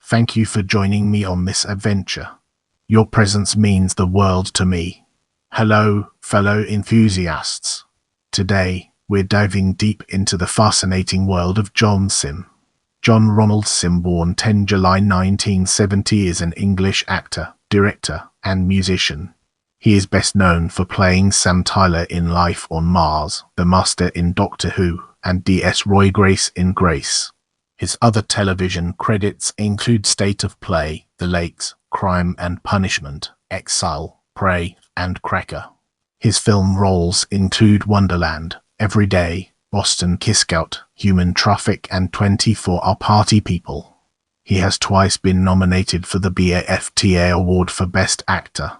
Thank you for joining me on this adventure. Your presence means the world to me. Hello, fellow enthusiasts. Today, we're diving deep into the fascinating world of John Simm. John Ronald Simm, born 10 July 1970, is an English actor, director, and musician. He is best known for playing Sam Tyler in Life on Mars, the Master in Doctor Who, and D.S. Roy Grace in Grace. His other television credits include State of Play, The Lakes, Crime and Punishment, Exile, Prey, and Cracker. His film roles include Wonderland, Every Day, Boston Kickout, Human Traffic, and 24 Our Party People. He has twice been nominated for the BAFTA Award for Best Actor.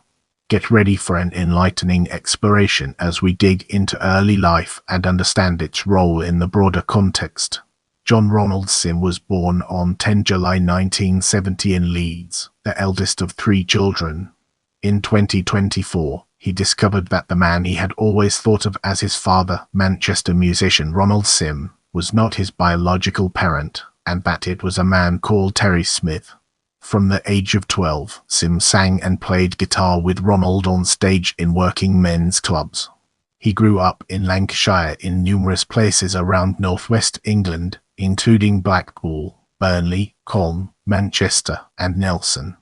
Get ready for an enlightening exploration as we dig into early life and understand its role in the broader context. John Ronald Simm was born on 10 July 1970 in Leeds, the eldest of 3 children. In 2024, he discovered that the man he had always thought of as his father, Manchester musician Ronald Simm, was not his biological parent, and that it was a man called Terry Smith. From the age of 12, Simm sang and played guitar with Ronald on stage in working men's clubs. He grew up in Lancashire in numerous places around northwest England, including Blackpool, Burnley, Colne, Manchester, and Nelson.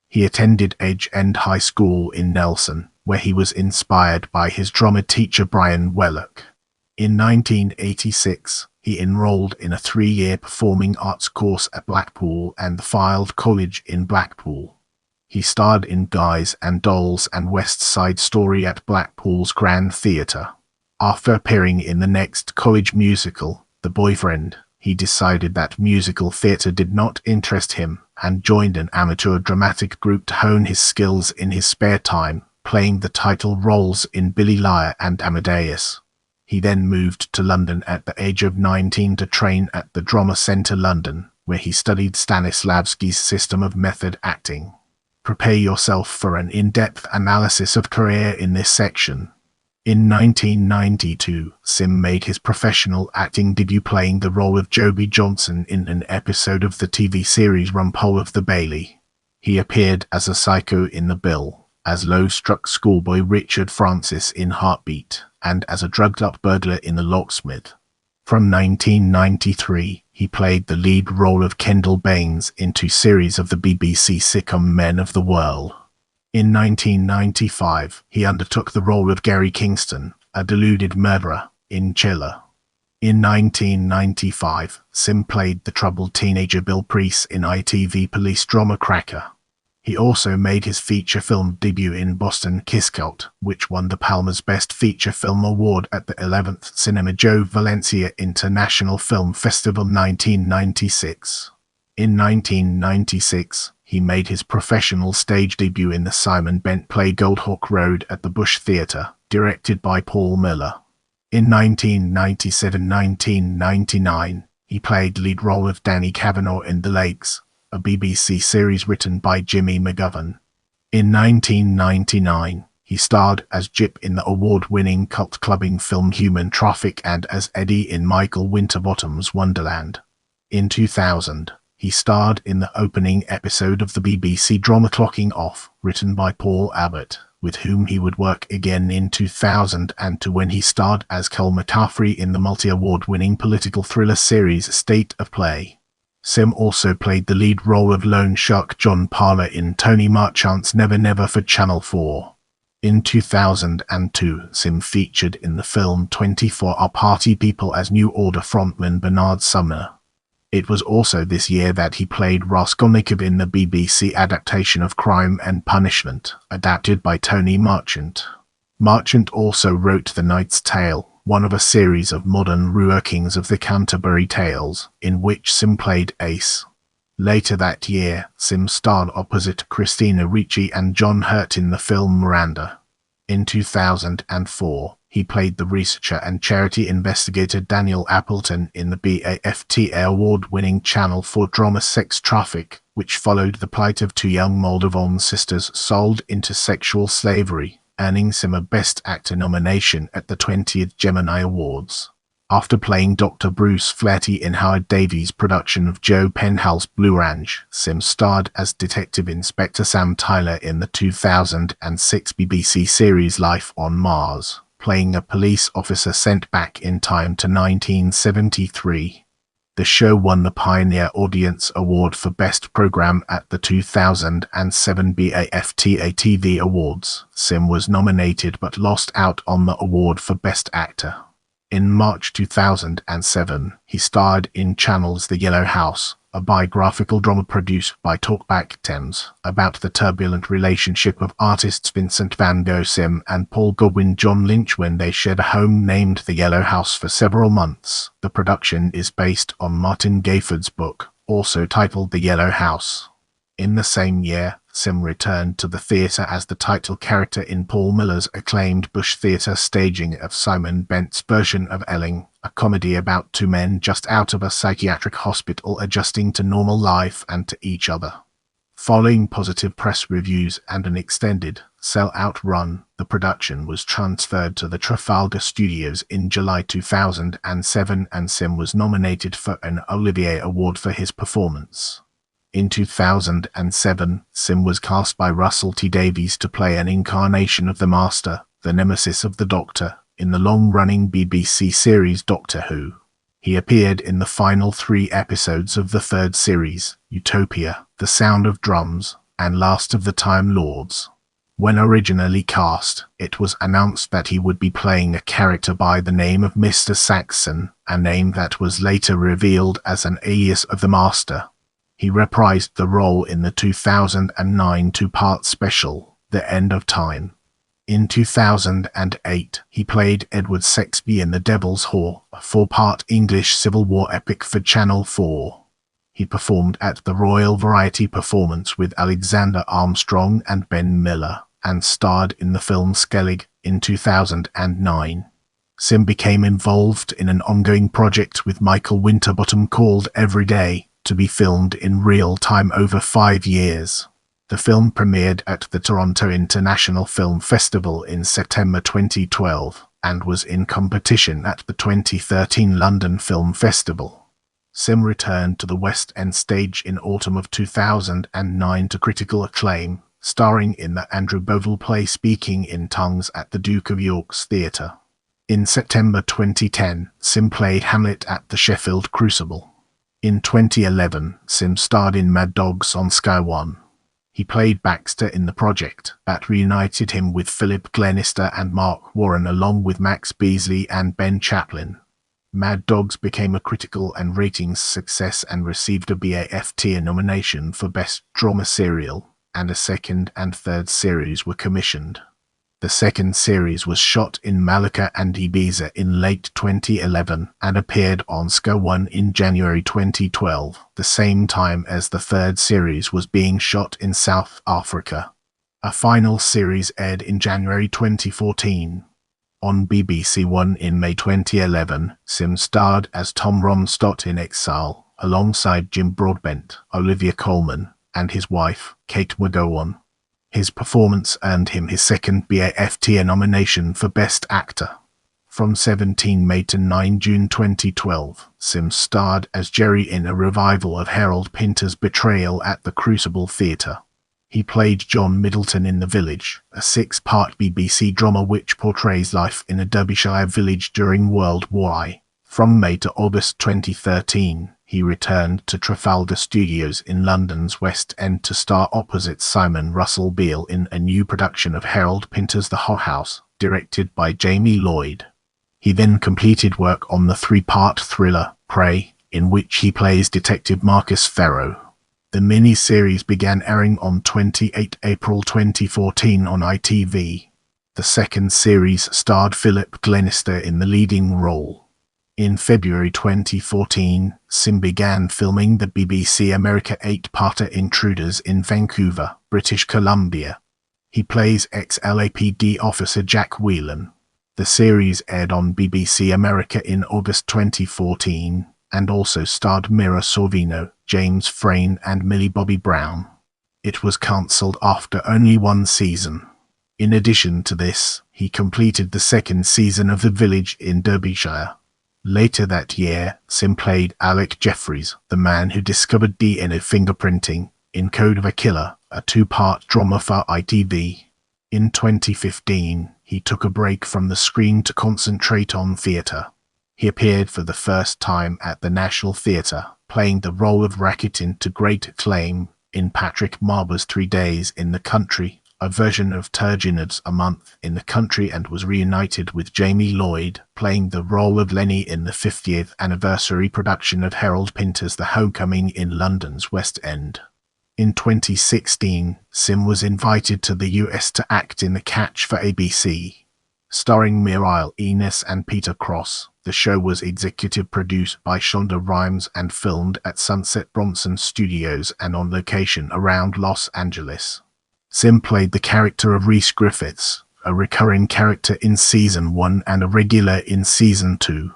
He attended Edge End High School in Nelson, where he was inspired by his drummer teacher Brian Wellock. In 1986, he enrolled in a 3-year performing arts course at Blackpool and the Field College in Blackpool. He starred in Guys and Dolls and West Side Story at Blackpool's Grand Theatre. After appearing in the next college musical, The Boyfriend, he decided that musical theatre did not interest him and joined an amateur dramatic group to hone his skills in his spare time, playing the title roles in Billy Liar and Amadeus. He then moved to London at the age of 19 to train at the Drama Centre London, where he studied Stanislavski's system of method acting. Prepare yourself for an in-depth analysis of career in this section. In 1992, Simm made his professional acting debut playing the role of Joby Johnson in an episode of the TV series Rumpole of the Bailey. He appeared as a psycho in The Bill, as low-struck schoolboy Richard Francis in Heartbeat, and as a drugged-up burglar in The Locksmith. From 1993, he played the lead role of Kendall Baines in 2 series of the BBC sitcom Men of the World. In 1995, he undertook the role of Gary Kingston, a deluded murderer, in Chiller. In 1995, Simm played the troubled teenager Bill Priest in ITV police drama Cracker. He also made his feature film debut in Boston Kickout, which won the Palmer's Best Feature Film Award at the 11th Cinema Joe Valencia International Film Festival 1996. In 1996, he made his professional stage debut in the Simon Bent play Goldhawk Road at the Bush Theatre, directed by Paul Miller. In 1997-1999, he played the lead role of Danny Kavanagh in The Lakes, a BBC series written by Jimmy McGovern. In 1999, he starred as Jip in the award-winning cult clubbing film Human Traffic and as Eddie in Michael Winterbottom's Wonderland. In 2000, he starred in the opening episode of the BBC drama Clocking Off, written by Paul Abbott, with whom he would work again in 2002 when he starred as Cole McCaffrey in the multi-award-winning political thriller series State of Play. Simm also played the lead role of loan shark John Parler in Tony Marchant's Never Never for Channel 4. In 2002, Simm featured in the film 24 Our Party People as New Order frontman Bernard Sumner. It was also this year that he played Raskolnikov in the BBC adaptation of Crime and Punishment, adapted by Tony Marchant. Marchant also wrote The Knight's Tale, one of a series of modern reworkings of the Canterbury Tales, in which Simm played Ace. Later that year, Simm starred opposite Christina Ricci and John Hurt in the film Miranda. In 2004, he played the researcher and charity investigator Daniel Appleton in the BAFTA Award-winning Channel 4 drama Sex Traffic, which followed the plight of 2 young Moldovan sisters sold into sexual slavery, earning Simm a Best Actor nomination at the 20th Gemini Awards. After playing Dr. Bruce Flaherty in Howard Davies' production of Joe Penhall's Blue Ranch, Simm starred as Detective Inspector Sam Tyler in the 2006 BBC series Life on Mars, playing a police officer sent back in time to 1973. The show won the Pioneer Audience Award for Best Program at the 2007 BAFTA TV Awards. Simm was nominated but lost out on the award for Best Actor. In March 2007, he starred in Channel's The Yellow House, a biographical drama produced by Talkback Thames, about the turbulent relationship of artists Vincent van Gogh Simm and Paul Godwin John Lynch when they shared a home named The Yellow House for several months. The production is based on Martin Gayford's book, also titled The Yellow House. In the same year, Simm returned to the theatre as the title character in Paul Miller's acclaimed Bush Theatre staging of Simon Bent's version of Elling, a comedy about two men just out of a psychiatric hospital adjusting to normal life and to each other. Following positive press reviews and an extended, sell-out run, the production was transferred to the Trafalgar Studios in July 2007 and Simm was nominated for an Olivier Award for his performance. In 2007, Simm was cast by Russell T Davies to play an incarnation of the Master, the nemesis of the Doctor, in the long-running BBC series Doctor Who. He appeared in the final 3 episodes of the 3rd series, Utopia, The Sound of Drums, and Last of the Time Lords. When originally cast, it was announced that he would be playing a character by the name of Mr. Saxon, a name that was later revealed as an alias of the Master. He reprised the role in the 2009 2-part special, The End of Time. In 2008, he played Edward Sexby in The Devil's Whore, a 4-part English Civil War epic for Channel 4. He performed at the Royal Variety Performance with Alexander Armstrong and Ben Miller, and starred in the film Skellig in 2009. Simm became involved in an ongoing project with Michael Winterbottom called Every Day, to be filmed in real time over 5 years. The film premiered at the Toronto International Film Festival in September 2012 and was in competition at the 2013 London Film Festival. Simm returned to the West End stage in autumn of 2009 to critical acclaim, starring in the Andrew Bovell play Speaking in Tongues at the Duke of York's Theatre. In September 2010, Simm played Hamlet at the Sheffield Crucible. In 2011, Simm starred in Mad Dogs on Sky One. He played Baxter in the project that reunited him with Philip Glenister and Mark Warren along with Max Beasley and Ben Chaplin. Mad Dogs became a critical and ratings success and received a BAFTA nomination for Best Drama Serial, and a 2nd and 3rd series were commissioned. The 2nd series was shot in Malacca and Ibiza in late 2011 and appeared on Sky One in January 2012, the same time as the 3rd series was being shot in South Africa. A final series aired in January 2014. On BBC One in May 2011, Simm starred as Tom Romstott in Exile, alongside Jim Broadbent, Olivia Colman, and his wife, Kate McGowan. His performance earned him his 2nd BAFTA nomination for Best Actor. From 17 May to 9 June 2012, Simm starred as Jerry in a revival of Harold Pinter's Betrayal at the Crucible Theatre. He played John Middleton in The Village, a 6-part BBC drama which portrays life in a Derbyshire village during World War I. From May to August 2013, he returned to Trafalgar Studios in London's West End to star opposite Simon Russell Beale in a new production of Harold Pinter's The Hull House, directed by Jamie Lloyd. He then completed work on the 3-part thriller, Prey, in which he plays Detective Marcus Farrow. The mini-series began airing on 28 April 2014 on ITV. The 2nd series starred Philip Glenister in the leading role. In February 2014, Simm began filming the BBC America 8-parter Intruders in Vancouver, British Columbia. He plays ex-LAPD officer Jack Whelan. The series aired on BBC America in August 2014 and also starred Mira Sorvino, James Frayne and Millie Bobby Brown. It was cancelled after only 1 season. In addition to this, he completed the 2nd season of The Village in Derbyshire. Later that year, Simm played Alec Jeffries, the man who discovered DNA fingerprinting, in Code of a Killer, a two-part drama for ITV. In 2015, he took a break from the screen to concentrate on theatre. He appeared for the first time at the National Theatre, playing the role of Rakitin to great acclaim in Patrick Marber's 3 Days in the Country, a version of Turgenev's A Month in the Country, and was reunited with Jamie Lloyd, playing the role of Lenny in the 50th anniversary production of Harold Pinter's The Homecoming in London's West End. In 2016, Simm was invited to the US to act in The Catch for ABC. Starring Muriel Enis and Peter Cross, the show was executive produced by Shonda Rhimes and filmed at Sunset Bronson Studios and on location around Los Angeles. Simm played the character of Rhys Griffiths, a recurring character in Season 1 and a regular in Season 2.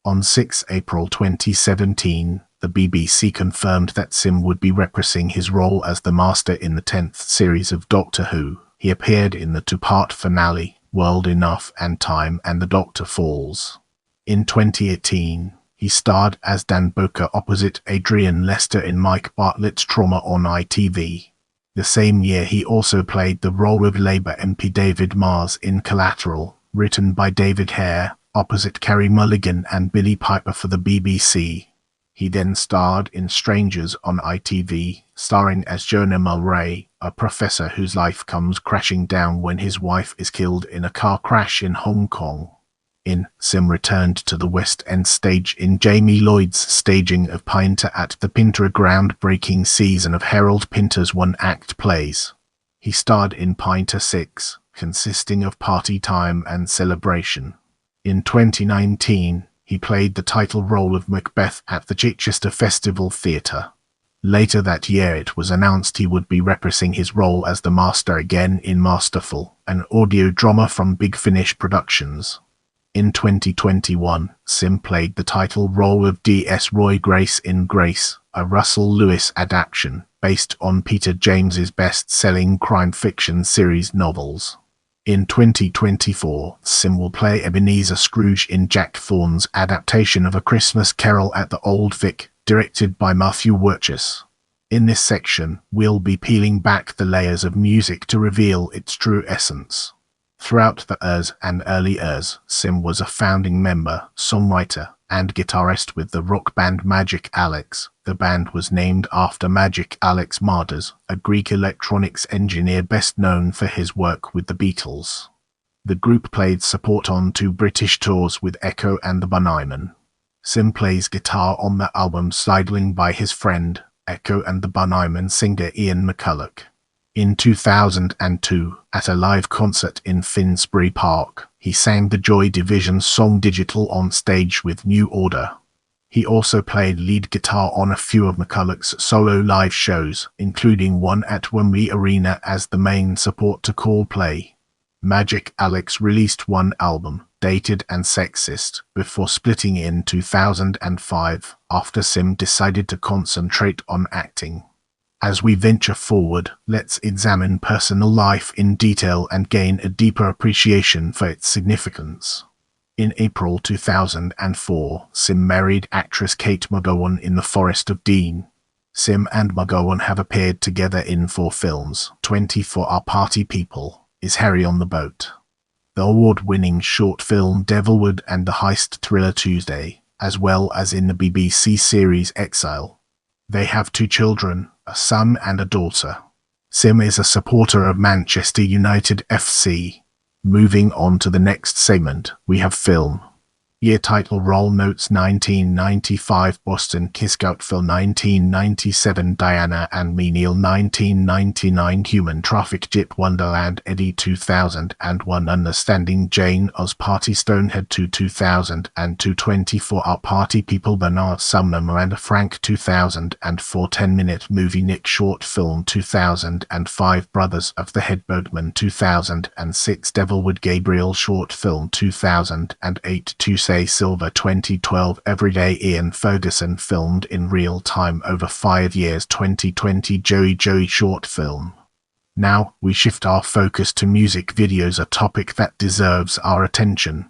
On 6 April 2017, the BBC confirmed that Simm would be reprising his role as the Master in the 10th series of Doctor Who. He appeared in the two-part finale, World Enough and Time and the Doctor Falls. In 2018, he starred as Dan Boker opposite Adrian Lester in Mike Bartlett's Trauma on ITV. The same year he also played the role of Labour MP David Mars in Collateral, written by David Hare, opposite Carey Mulligan and Billy Piper for the BBC. He then starred in Strangers on ITV, starring as Jonah Mulray, a professor whose life comes crashing down when his wife is killed in a car crash in Hong Kong. Simm returned to the West End stage in Jamie Lloyd's staging of Pinter at the Pinter, a groundbreaking season of Harold Pinter's one-act plays. He starred in Pinter 6, consisting of Party Time and Celebration. In 2019, he played the title role of Macbeth at the Chichester Festival Theatre. Later that year it was announced he would be reprising his role as the Master again in Masterful, an audio drama from Big Finish Productions. In 2021, Simm played the title role of D.S. Roy Grace in Grace, a Russell Lewis adaptation based on Peter James's best-selling crime fiction series novels. In 2024, Simm will play Ebenezer Scrooge in Jack Thorne's adaptation of A Christmas Carol at the Old Vic, directed by Matthew Wirchus. In this section, we'll be peeling back the layers of music to reveal its true essence. Throughout the years and early years, Simm was a founding member, songwriter, and guitarist with the rock band Magic Alex. The band was named after Magic Alex Mardas, a Greek electronics engineer best known for his work with the Beatles. The group played support on 2 British tours with Echo and the Bunnymen. Simm plays guitar on the album Sidling by his friend, Echo and the Bunnymen singer Ian McCulloch. In 2002, at a live concert in Finsbury Park, he sang the Joy Division song Digital on stage with New Order. He also played lead guitar on a few of McCulloch's solo live shows, including one at Wembley Arena as the main support to Coldplay. Magic Alex released one album, Dated and Sexist, before splitting in 2005, after Simm decided to concentrate on acting. As we venture forward, let's examine personal life in detail and gain a deeper appreciation for its significance. In April 2004, Simm married actress Kate McGowan in The Forest of Dean. Simm and McGowan have appeared together in 4 films, 24 Our Party People, Is Harry on the Boat?, the award-winning short film Devilwood and the heist thriller Tuesday, as well as in the BBC series Exile. They have 2 children, a son and a daughter. Simm is a supporter of Manchester United FC. Moving on to the next segment, we have film. Year title role notes 1995 Boston Kickout Phil 1997 Diana and Menial 1999 Human Traffic Jip Wonderland Eddie 2001 Understanding Jane Oz Party Stonehead 2002 24 Our Party People Bernard Sumner Miranda Frank 2004 10-minute movie Nick Short Film 2005 Brothers of the Headboatman 2006 Devilwood Gabriel Short Film 2008 Say Silver 2012 Everyday Ian Ferguson filmed in real time over 5 years 2020 Joey short film. Now we shift our focus to music videos, a topic that deserves our attention.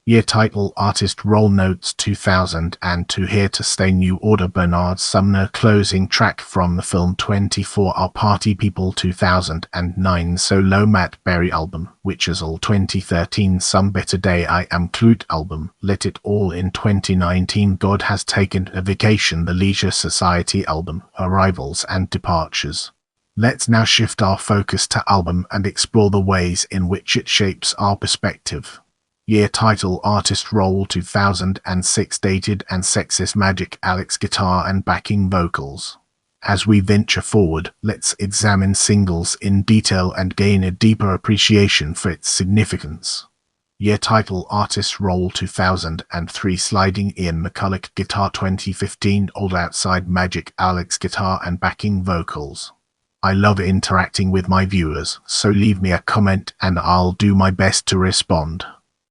Year title Artist Roll Notes 2002 Here to Stay New Order Bernard Sumner Closing track from the film 24 Our Party People 2009 Solo Matt Berry album Exile 2013 Some Better Day I Am Clute album Let It All in 2019 God Has Taken a Vacation The Leisure Society album Arrivals and Departures. Let's now shift our focus to album and explore the ways in which it shapes our perspective. Year title Artist Roll 2006 Dated and Sexist Magic Alex Guitar and Backing Vocals. As we venture forward, let's examine singles in detail and gain a deeper appreciation for its significance. Year title Artist Roll 2003 Sliding Ian McCulloch Guitar 2015 Old Outside Magic Alex Guitar and Backing Vocals. I love interacting with my viewers, so leave me a comment and I'll do my best to respond.